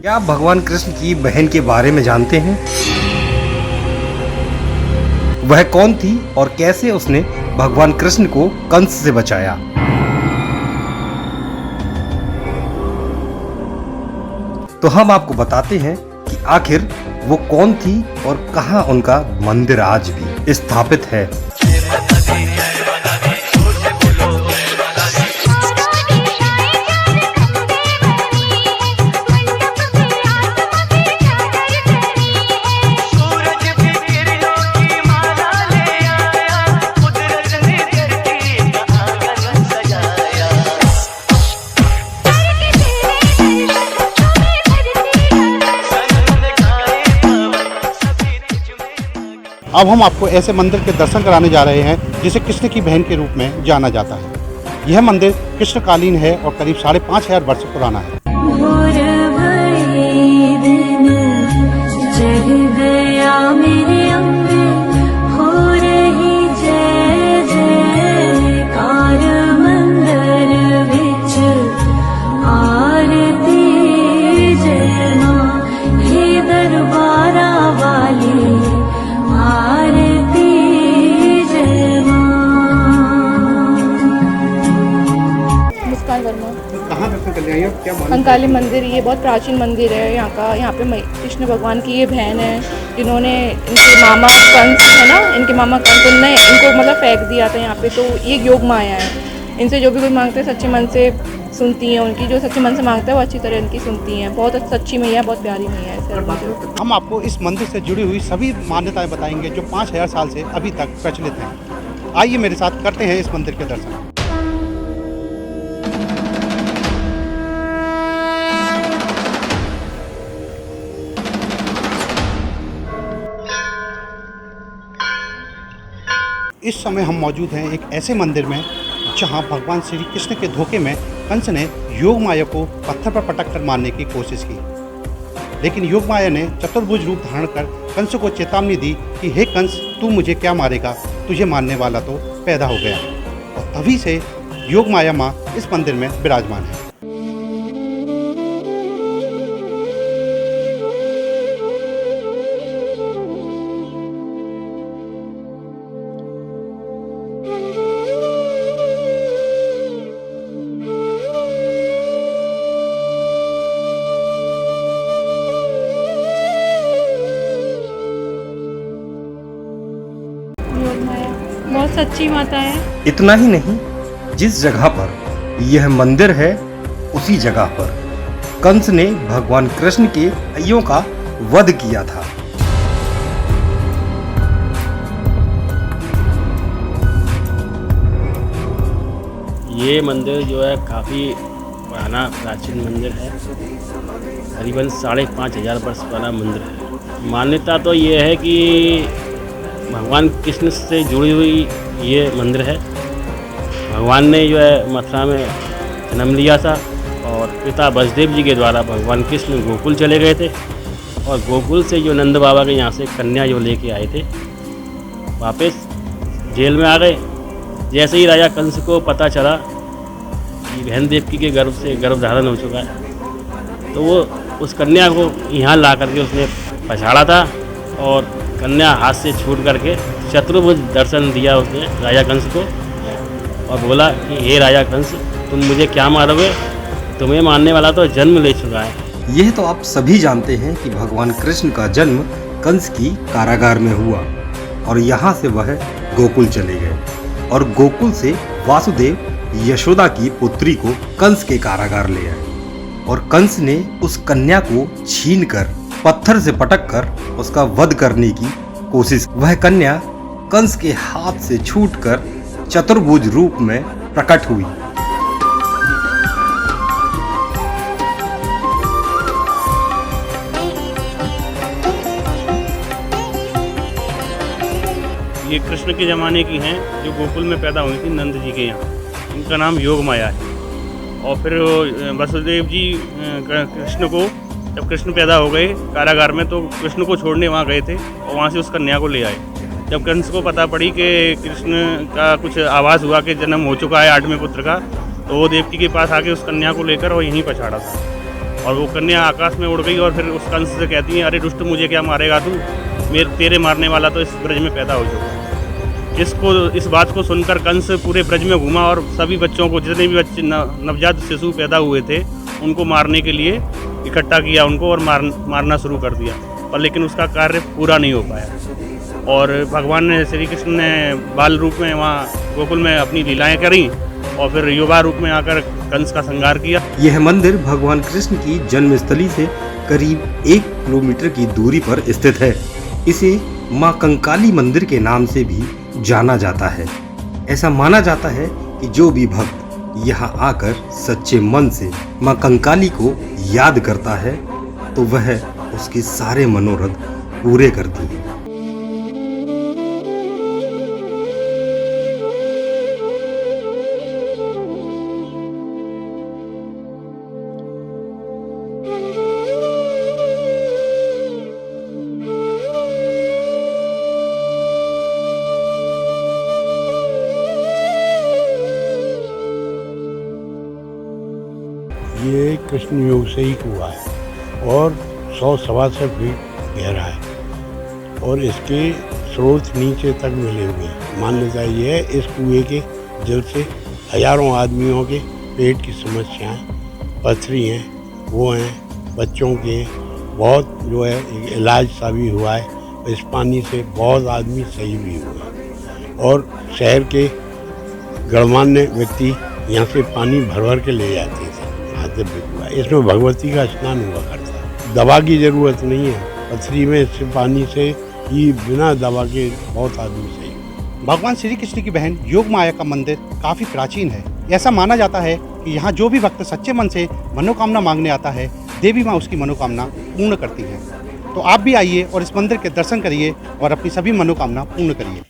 क्या आप भगवान कृष्ण की बहन के बारे में जानते हैं? वह कौन थी और कैसे उसने भगवान कृष्ण को कंस से बचाया? तो हम आपको बताते हैं कि आखिर वो कौन थी और कहां उनका मंदिर आज भी स्थापित है। अब हम आपको ऐसे मंदिर के दर्शन कराने जा रहे हैं जिसे कृष्ण की बहन के रूप में जाना जाता है। यह मंदिर कृष्णकालीन है और करीब 5,500 वर्ष पुराना है। कहाँ दर्शन करने आई हो? क्या कंकाली मंदिर, ये बहुत प्राचीन मंदिर है यहाँ पे कृष्ण भगवान की ये बहन है जिन्होंने इनके मामा कंस है ना, इनके मामा कंस उनने इनको मतलब फेंक दिया था यहाँ पे। तो ये योग माया है, इनसे जो भी कोई मांगते हैं सच्चे मन से सुनती हैं। उनकी जो सच्चे मन से मांगता है वो अच्छी तरह इनकी सुनती हैं। बहुत सच्ची मैया, बहुत प्यारी मैया है। हम आपको इस मंदिर से जुड़ी हुई सभी मान्यताएं बताएंगे जो 5,000 साल से अभी तक प्रचलित हैं। आइए मेरे साथ करते हैं इस मंदिर के दर्शन। इस समय हम मौजूद हैं एक ऐसे मंदिर में जहां भगवान श्री कृष्ण के धोखे में कंस ने योग माया को पत्थर पर पटक कर मारने की कोशिश की, लेकिन योग माया ने चतुर्भुज रूप धारण कर कंस को चेतावनी दी कि हे कंस, तू मुझे क्या मारेगा, तुझे मारने वाला तो पैदा हो गया। और तभी से योग माया माँ इस मंदिर में विराजमान है। बहुत सच्ची माता है। इतना ही नहीं, जिस जगह पर यह मंदिर है उसी जगह पर कंस ने भगवान कृष्ण के भाइयों का वध किया था। ये मंदिर जो है काफ़ी पुराना प्राचीन मंदिर है, करीबन 5,500 वर्ष पुराना मंदिर है। मान्यता तो ये है कि भगवान कृष्ण से जुड़ी हुई ये मंदिर है। भगवान ने जो है मथुरा में जन्म लिया था और पिता वसुदेव जी के द्वारा भगवान कृष्ण गोकुल चले गए थे और गोकुल से जो नंद बाबा के यहाँ से कन्या जो लेके आए थे वापस जेल में आ गए। जैसे ही राजा कंस को पता चला कि बहन देवकी के गर्भ से गर्भधारण हो चुका है तो वो उस कन्या को यहाँ ला करके उसने पछाड़ा था और कन्या हाथ से छूट करके चतुर्भुज दर्शन दिया उसने राजा कंस को और बोला कि हे राजा कंस, तुम मुझे क्या मारोगे, तुम्हें मारने वाला तो जन्म ले चुका है। यह तो आप सभी जानते हैं कि भगवान कृष्ण का जन्म कंस की कारागार में हुआ और यहाँ से वह गोकुल चले गए और गोकुल से वासुदेव यशोदा की पुत्री को कंस के कारागार ले आए और कंस ने उस कन्या को छीनकर पत्थर से पटककर उसका वध करने की कोशिश। वह कन्या कंस के हाथ से छूटकर चतुर्भुज रूप में प्रकट हुई। ये कृष्ण के ज़माने की हैं जो गोकुल में पैदा हुई थी नंद जी के यहाँ। इनका नाम योग माया है। और फिर वसुदेव जी कृष्ण को, जब कृष्ण पैदा हो गए कारागार में, तो कृष्ण को छोड़ने वहाँ गए थे और वहाँ से उस कन्या को ले आए। जब कंस को पता पड़ी कि कृष्ण का कुछ आवाज़ हुआ कि जन्म हो चुका है 8वें पुत्र का, तो वो देवकी के पास आके उस कन्या को लेकर और यहीं पछाड़ा था और वो कन्या आकाश में उड़ गई और फिर उस कंस से कहती है, अरे दुष्ट, मुझे क्या मारेगा तू, तेरे मारने वाला तो इस ब्रज में पैदा हो चुका। इस बात को सुनकर कंस पूरे ब्रज में घूमा और सभी बच्चों को, जितने भी बच्चे नवजात शिशु पैदा हुए थे, उनको मारने के लिए इकट्ठा किया उनको और मारना शुरू कर दिया, पर लेकिन उसका कार्य पूरा नहीं हो पाया। और भगवान ने, श्री कृष्ण ने बाल रूप में वहाँ गोकुल में अपनी लीलाएं करी और फिर युवा रूप में आकर कंस का संहार किया। यह मंदिर भगवान कृष्ण की जन्मस्थली से करीब 1 किलोमीटर की दूरी पर स्थित है। इसे मां कंकाली मंदिर के नाम से भी जाना जाता है। ऐसा माना जाता है कि जो भी भक्त यहाँ आकर सच्चे मन से मां कंकाली को याद करता है तो वह उसके सारे मनोरथ पूरे करती है। ये कृष्ण युग से ही कुआ है और 100-125 फीट गहरा है और इसके स्रोत नीचे तक मिले हुए हैं। मान्यता ये है इस कुएं के जल से हजारों आदमियों के पेट की समस्याएं, पथरी हैं, वो हैं, बच्चों के बहुत जो है एक इलाज सा भी हुआ है। इस पानी से बहुत आदमी सही भी हुए और शहर के गणमान्य व्यक्ति यहाँ से पानी भर भर के ले जाते थे। इसमें भगवती का स्नान हुआ करता है। दवा की जरूरत नहीं है, पथरी में इस पानी से ही बिना दवा के बहुत आदमी सही। भगवान श्री कृष्ण की बहन योग माया का मंदिर काफ़ी प्राचीन है। ऐसा माना जाता है कि यहाँ जो भी भक्त सच्चे मन से मनोकामना मांगने आता है, देवी माँ उसकी मनोकामना पूर्ण करती है। तो आप भी आइए और इस मंदिर के दर्शन करिए और अपनी सभी मनोकामना पूर्ण करिए।